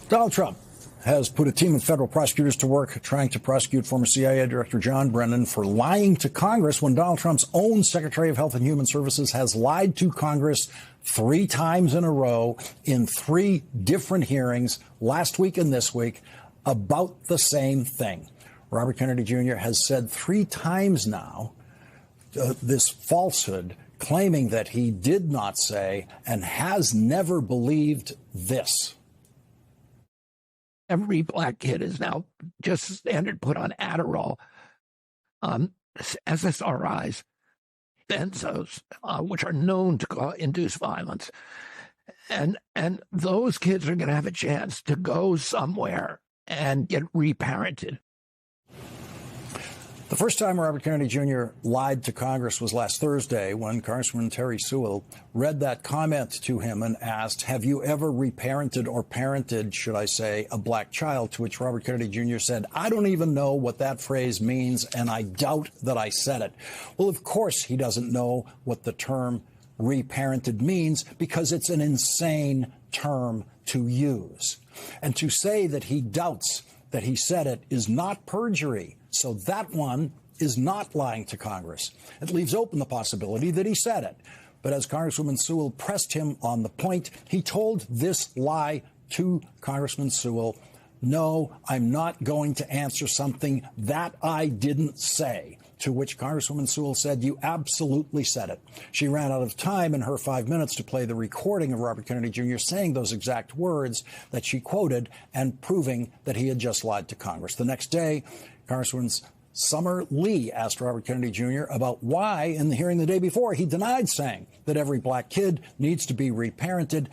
Donald Trump has put a team of federal prosecutors to work trying to prosecute former CIA Director John Brennan for lying to Congress when Donald Trump's own Secretary of Health and Human Services has lied to Congress 3 times in a row in 3 different hearings last week and this week about the same thing. Robert Kennedy Jr. has said 3 times now this falsehood, claiming that he did not say and has never believed this. Every black kid is now just standard put on Adderall, SSRIs, benzos, which are known to induce violence. And those kids are going to have a chance to go somewhere and get reparented. The first time Robert Kennedy Jr. lied to Congress was last Thursday when Congressman Terry Sewell read that comment to him and asked, have you ever reparented or parented, should I say, a black child? To which Robert Kennedy Jr. said, I don't even know what that phrase means, and I doubt that I said it. Well, of course he doesn't know what the term reparented means because it's an insane term to use. And to say that he doubts that he said it is not perjury. So that one is not lying to Congress. It leaves open the possibility that he said it. But as Congresswoman Sewell pressed him on the point, he told this lie to Congressman Sewell, no, I'm not going to answer something that I didn't say. To which Congresswoman Sewell said, you absolutely said it. She ran out of time in her 5 minutes to play the recording of Robert Kennedy Jr. saying those exact words that she quoted and proving that he had just lied to Congress. The next day, Congresswoman Summer Lee asked Robert Kennedy Jr. about why, in the hearing the day before, he denied saying that every black kid needs to be reparented.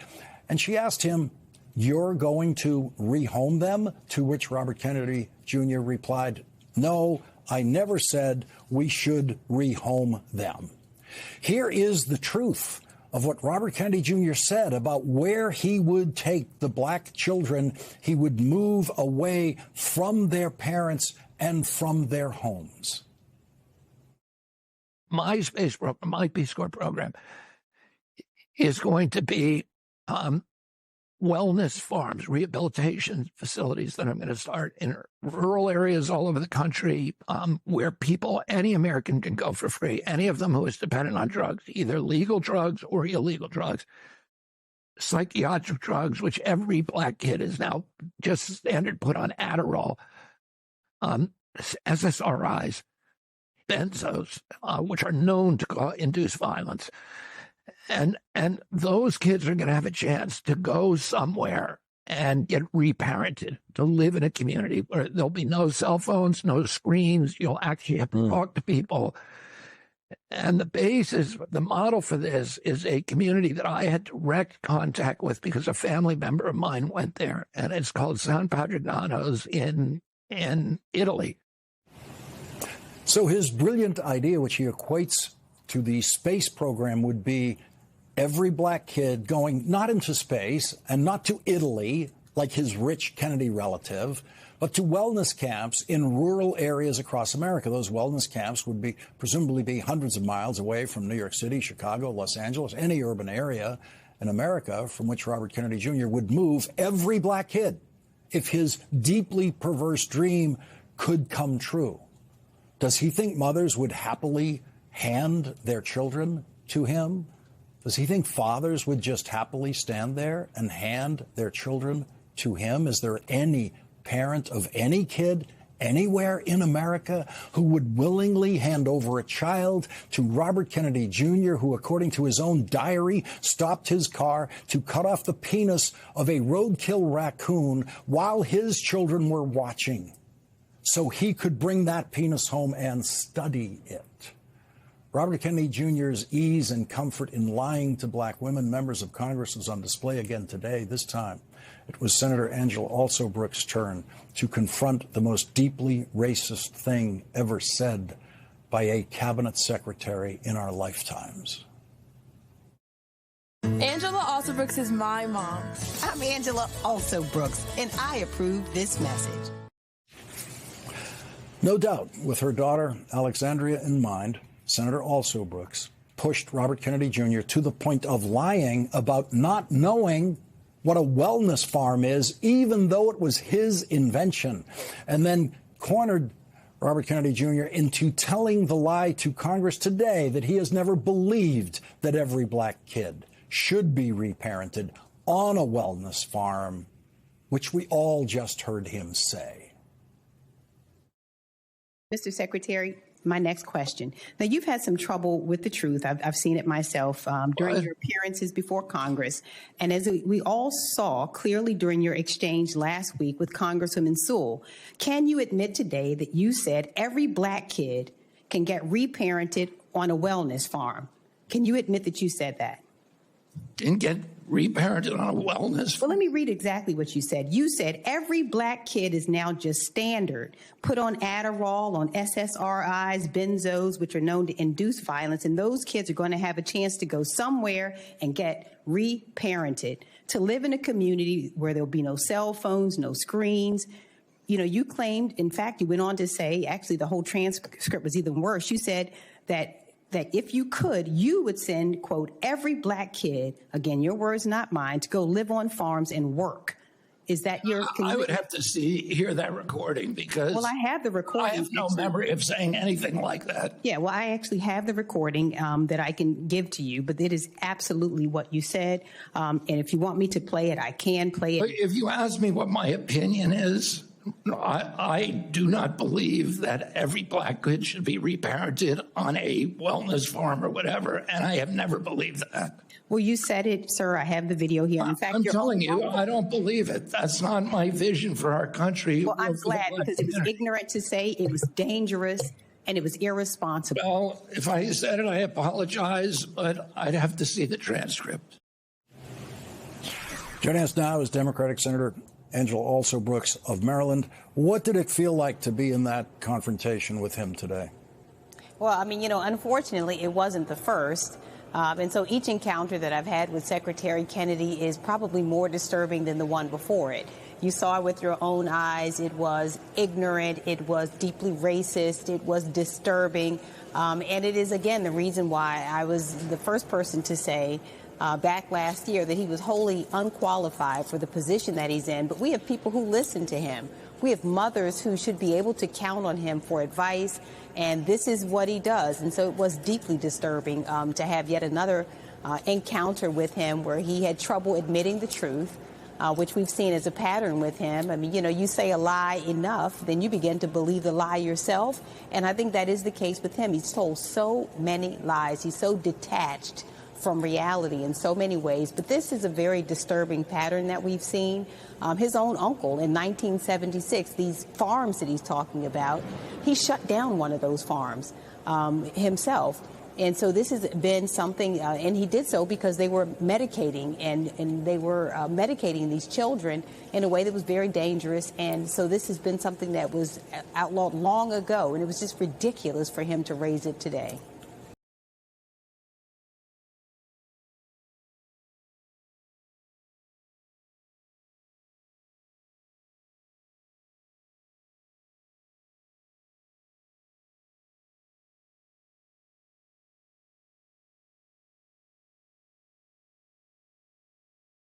And she asked him, you're going to rehome them? To which Robert Kennedy Jr. replied, no, I never said we should rehome them. Here is the truth of what Robert Kennedy Jr. said about where he would take the black children. He would move away from their parents and from their homes. My space program, my Peace Corps program, is going to be wellness farms, rehabilitation facilities that I'm going to start in rural areas all over the country where people, any American can go for free, any of them who is dependent on drugs, either legal drugs or illegal drugs, psychiatric drugs, which every black kid is now just standard put on Adderall, SSRIs, benzos, which are known to induce violence. And those kids are going to have a chance to go somewhere and get reparented, to live in a community where there'll be no cell phones, no screens. You'll actually have to talk to people. And the basis, the model for this is a community that I had direct contact with because a family member of mine went there, and it's called San Padrignano's in Italy. So his brilliant idea, which he equates to the space program, would be every black kid going not into space and not to Italy, like his rich Kennedy relative, but to wellness camps in rural areas across America. Those wellness camps would be presumably be hundreds of miles away from New York City, Chicago, Los Angeles, any urban area in America from which Robert Kennedy Jr. would move every black kid if his deeply perverse dream could come true. Does he think mothers would happily hand their children to him? Does he think fathers would just happily stand there and hand their children to him? Is there any parent of any kid anywhere in America who would willingly hand over a child to Robert Kennedy Jr., who, according to his own diary, stopped his car to cut off the penis of a roadkill raccoon while his children were watching so he could bring that penis home and study it? Robert Kennedy Jr.'s ease and comfort in lying to black women members of Congress was on display again today. This time, it was Senator Angela Alsobrooks' turn to confront the most deeply racist thing ever said by a cabinet secretary in our lifetimes. Angela Alsobrooks is my mom. I'm Angela Alsobrooks, and I approve this message. No doubt, with her daughter Alexandria in mind, Senator Alsobrooks pushed Robert Kennedy Jr. to the point of lying about not knowing what a wellness farm is, even though it was his invention, and then cornered Robert Kennedy Jr. into telling the lie to Congress today that he has never believed that every black kid should be reparented on a wellness farm, which we all just heard him say. Mr. Secretary, my next question. Now, you've had some trouble with the truth. I've seen it myself during your appearances before Congress. And as we all saw clearly during your exchange last week with Congresswoman Sewell, can you admit today that you said every black kid can get reparented on a wellness farm? Can you admit that you said that? Didn't get reparented on a wellness. Well, let me read exactly what you said. You said every black kid is now just standard, put on Adderall, on SSRIs, benzos, which are known to induce violence, and those kids are going to have a chance to go somewhere and get reparented, to live in a community where there'll be no cell phones, no screens. You know, you claimed, in fact, you went on to say, actually the whole transcript was even worse. You said that if you could, you would send, quote, every black kid, again, your words, not mine, to go live on farms and work. Is that your... I would have to hear that recording because... Well, I have the recording. I have no memory of saying anything like that. Yeah, well, I actually have the recording that I can give to you, but it is absolutely what you said. And if you want me to play it, I can play it. But if you ask me what my opinion is, I do not believe that every black kid should be reparented on a wellness farm or whatever, and I have never believed that. Well, you said it, sir. I have the video here. In fact, I'm telling you, I don't believe it. That's not my vision for our country. Well, I'm glad because it was ignorant to say, it was dangerous, and it was irresponsible. Well, if I said it, I apologize, but I'd have to see the transcript. Joining us now is Democratic Senator Angela Alsobrooks of Maryland. What did it feel like to be in that confrontation with him today? Well, I mean, you know, unfortunately, it wasn't the first. And so each encounter that I've had with Secretary Kennedy is probably more disturbing than the one before it. You saw it with your own eyes. It was ignorant. It was deeply racist. It was disturbing. And it is, again, the reason why I was the first person to say back last year that he was wholly unqualified for the position that he's in. But we have people who listen to him. We have mothers who should be able to count on him for advice. And this is what he does. And so it was deeply disturbing to have yet another encounter with him where he had trouble admitting the truth, which we've seen as a pattern with him. I mean, you know, you say a lie enough, then you begin to believe the lie yourself. And I think that is the case with him. He's told so many lies. He's so detached from reality in so many ways. But this is a very disturbing pattern that we've seen. His own uncle in 1976, these farms that he's talking about, he shut down one of those farms himself. And so this has been something, and he did so because they were medicating, and they were medicating these children in a way that was very dangerous. And so this has been something that was outlawed long ago, and it was just ridiculous for him to raise it today.